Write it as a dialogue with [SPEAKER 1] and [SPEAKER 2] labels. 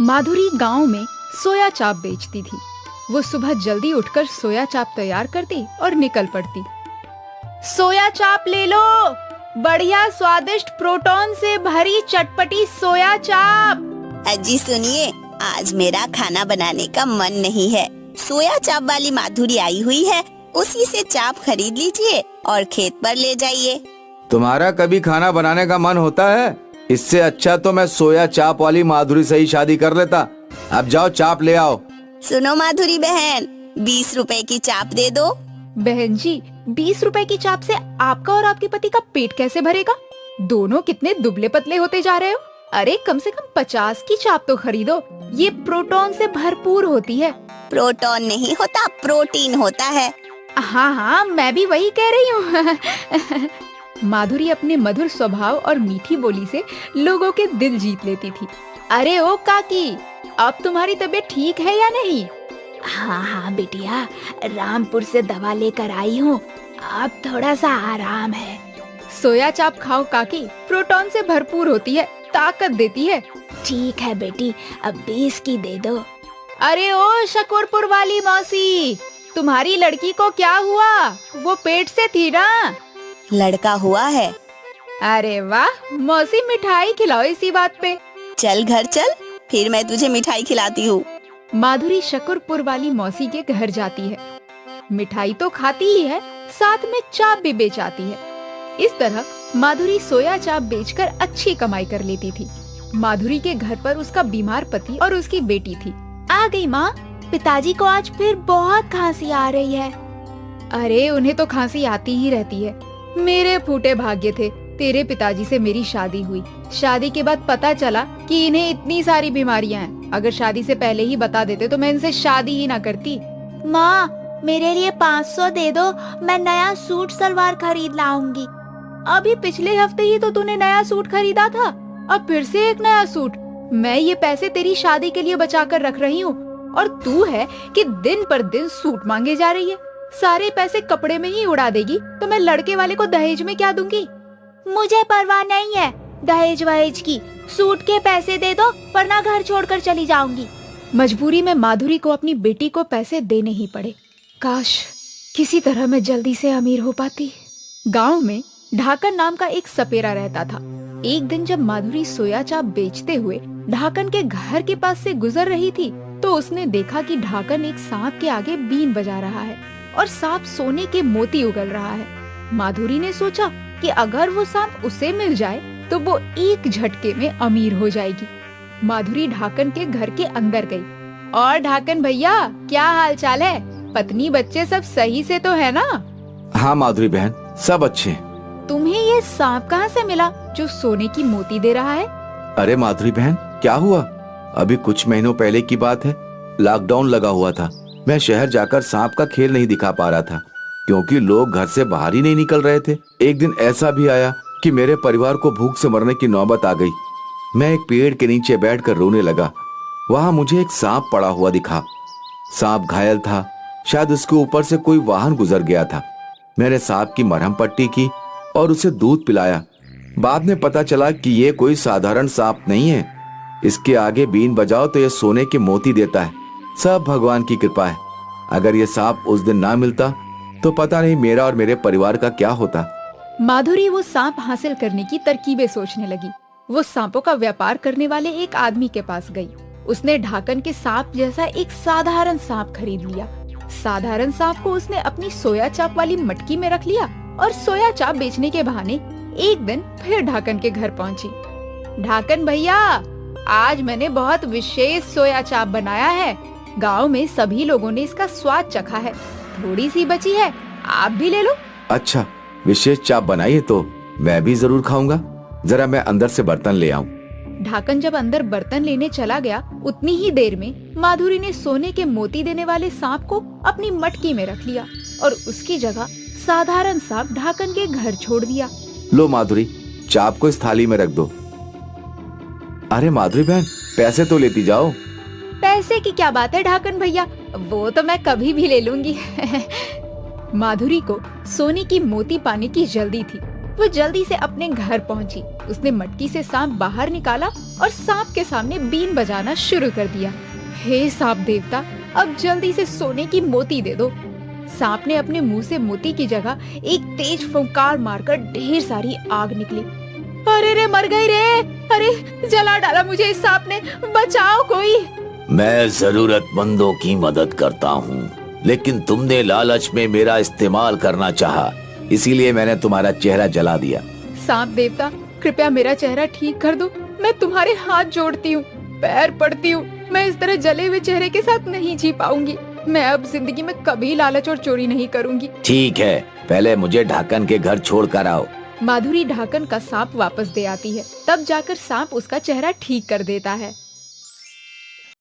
[SPEAKER 1] माधुरी गांव में सोया चाप बेचती थी। वो सुबह जल्दी उठकर सोया चाप तैयार करती और निकल पड़ती। सोया चाप ले लो, बढ़िया स्वादिष्ट प्रोटीन से भरी चटपटी सोया चाप।
[SPEAKER 2] अजी सुनिए, आज मेरा खाना बनाने का मन नहीं है। सोया चाप वाली माधुरी आई हुई है, उसी से चाप खरीद लीजिए और खेत पर ले जाइए।
[SPEAKER 3] तुम्हारा कभी खाना बनाने का मन होता है? इससे अच्छा तो मैं सोया चाप वाली माधुरी से ही शादी कर लेता। अब जाओ चाप ले आओ।
[SPEAKER 2] सुनो माधुरी बहन, 20 रुपए की चाप दे दो।
[SPEAKER 1] बहन जी, 20 रुपए की चाप से आपका और आपके पति का पेट कैसे भरेगा? दोनों कितने दुबले पतले होते जा रहे हो। अरे कम से कम 50 की चाप तो खरीदो, ये प्रोटीन से भरपूर होती है।
[SPEAKER 2] प्रोटीन नहीं होता, प्रोटीन होता है।
[SPEAKER 1] हाँ हाँ, मैं भी वही कह रही हूँ। माधुरी अपने मधुर स्वभाव और मीठी बोली से लोगों के दिल जीत लेती थी। अरे ओ काकी, अब तुम्हारी तबीयत ठीक है या नहीं?
[SPEAKER 4] हाँ हाँ बिटिया, रामपुर से दवा लेकर आई हूँ, अब थोड़ा सा आराम है।
[SPEAKER 1] सोया चाप खाओ काकी, प्रोटीन से भरपूर होती है, ताकत देती है।
[SPEAKER 4] ठीक है बेटी, अब 20 की दे दो।
[SPEAKER 1] अरे ओ शकरपुर वाली मौसी, तुम्हारी लड़की को क्या हुआ? वो पेट से थी ना?
[SPEAKER 2] लड़का हुआ है।
[SPEAKER 1] अरे वाह मौसी, मिठाई खिलाओ इसी बात पे।
[SPEAKER 2] चल घर चल, फिर मैं तुझे मिठाई खिलाती हूँ।
[SPEAKER 1] माधुरी शकरपुर वाली मौसी के घर जाती है। मिठाई तो खाती ही है, साथ में चाप भी बेच आती है। इस तरह माधुरी सोया चाप बेचकर अच्छी कमाई कर लेती थी। माधुरी के घर पर उसका बीमार पति और उसकी बेटी थी।
[SPEAKER 4] आ गई माँ, पिताजी को आज फिर बहुत खांसी आ रही है।
[SPEAKER 1] अरे उन्हें तो खांसी आती ही रहती है। मेरे फूटे भाग्य थे, तेरे पिताजी से मेरी शादी हुई। शादी के बाद पता चला कि इन्हें इतनी सारी बीमारियां हैं। अगर शादी से पहले ही बता देते तो मैं इनसे शादी ही ना करती।
[SPEAKER 4] माँ, मेरे लिए 500 दे दो, मैं नया सूट सलवार खरीद लाऊंगी।
[SPEAKER 1] अभी पिछले हफ्ते ही तो तूने नया सूट खरीदा था, अब फिर से एक नया सूट। मैं ये पैसे तेरी शादी के लिए बचा कर रख रही हूँ और तू है कि दिन पर दिन सूट मांगे जा रही है। सारे पैसे कपड़े में ही उड़ा देगी तो मैं लड़के वाले को दहेज में क्या दूंगी?
[SPEAKER 4] मुझे परवाह नहीं है दहेज वहेज की, सूट के पैसे दे दो वरना घर छोड़कर चली जाऊंगी।
[SPEAKER 1] मजबूरी में माधुरी को अपनी बेटी को पैसे देने ही पड़े। काश किसी तरह मैं जल्दी से अमीर हो पाती। गांव में ढाकन नाम का एक सपेरा रहता था। एक दिन जब माधुरी सोया चाप बेचते हुए ढाकन के घर के पास से गुजर रही थी तो उसने देखा कि ढाकन एक सांप के आगे बीन बजा रहा है और सांप सोने के मोती उगल रहा है। माधुरी ने सोचा कि अगर वो सांप उसे मिल जाए तो वो एक झटके में अमीर हो जाएगी। माधुरी ढाकन के घर के अंदर गई। और ढाकन भैया, क्या हाल चाल है? पत्नी बच्चे सब सही से तो है ना?
[SPEAKER 3] हाँ माधुरी बहन, सब अच्छे हैं।
[SPEAKER 1] तुम्हें ये सांप कहाँ से मिला जो सोने की मोती दे रहा है?
[SPEAKER 3] अरे माधुरी बहन, क्या हुआ? अभी कुछ महीनों पहले की बात है, लॉकडाउन लगा हुआ था। मैं शहर जाकर सांप का खेल नहीं दिखा पा रहा था क्योंकि लोग घर से बाहर ही नहीं निकल रहे थे। एक दिन ऐसा भी आया कि मेरे परिवार को भूख से मरने की नौबत आ गई। मैं एक पेड़ के नीचे बैठकर रोने लगा। वहां मुझे एक सांप पड़ा हुआ दिखा। सांप घायल था, शायद उसके ऊपर से कोई वाहन गुजर गया था। मैंने सांप की मरहम पट्टी की और उसे दूध पिलाया। बाद में पता चला कि ये कोई साधारण सांप नहीं है। इसके आगे बीन बजाओ तो ये सोने के मोती देता है। सब भगवान की कृपा है। अगर ये सांप उस दिन ना मिलता तो पता नहीं मेरा और मेरे परिवार का क्या होता।
[SPEAKER 1] माधुरी वो सांप हासिल करने की तरकीबें सोचने लगी। वो सांपों का व्यापार करने वाले एक आदमी के पास गई। उसने ढाकन के सांप जैसा एक साधारण सांप खरीद लिया। साधारण सांप को उसने अपनी सोया चाप वाली मटकी में रख लिया और सोया चाप बेचने के बहाने एक दिन फिर ढाकन के घर पहुंची। ढाकन भैया, आज मैंने बहुत विशेष सोया चाप बनाया है। गांव में सभी लोगों ने इसका स्वाद चखा है। थोड़ी सी बची है, आप भी ले लो।
[SPEAKER 3] अच्छा, विशेष चाप बनाई है तो मैं भी जरूर खाऊंगा। जरा मैं अंदर से बर्तन ले आऊं।
[SPEAKER 1] ढाकन जब अंदर बर्तन लेने चला गया, उतनी ही देर में माधुरी ने सोने के मोती देने वाले सांप को अपनी मटकी में रख लिया और उसकी जगह साधारण सांप ढाकन के घर छोड़ दिया।
[SPEAKER 3] लो माधुरी, चाप को इस थाली में रख दो। अरे माधुरी बहन, पैसे तो लेती जाओ।
[SPEAKER 1] पैसे की क्या बात है ढाकन भैया, वो तो मैं कभी भी ले लूंगी। माधुरी को सोने की मोती पाने की जल्दी थी। वो जल्दी से अपने घर पहुंची। उसने मटकी से सांप बाहर निकाला और सांप के सामने बीन बजाना शुरू कर दिया। हे सांप देवता, अब जल्दी से सोने की मोती दे दो। सांप ने अपने मुंह से मोती की जगह एक तेज फुंकार मारकर ढेर सारी आग निकली। अरे रे, मर गई रे, अरे जला डाला मुझे इस सांप ने, बचाओ कोई।
[SPEAKER 3] मैं जरूरतमंदों की मदद करता हूँ, लेकिन तुमने लालच में मेरा इस्तेमाल करना चाहा, इसीलिए मैंने तुम्हारा चेहरा जला दिया।
[SPEAKER 1] सांप देवता, कृपया मेरा चेहरा ठीक कर दो, मैं तुम्हारे हाथ जोड़ती हूँ, पैर पड़ती हूँ, मैं इस तरह जले हुए चेहरे के साथ नहीं जी पाऊंगी। मैं अब जिंदगी में कभी लालच और चोरी नहीं करूंगी।
[SPEAKER 3] ठीक है, पहले मुझे ढाकन के घर छोड़ कर आओ।
[SPEAKER 1] माधुरी ढाकन का सांप वापस दे आती है, तब जाकर सांप उसका चेहरा ठीक कर देता है।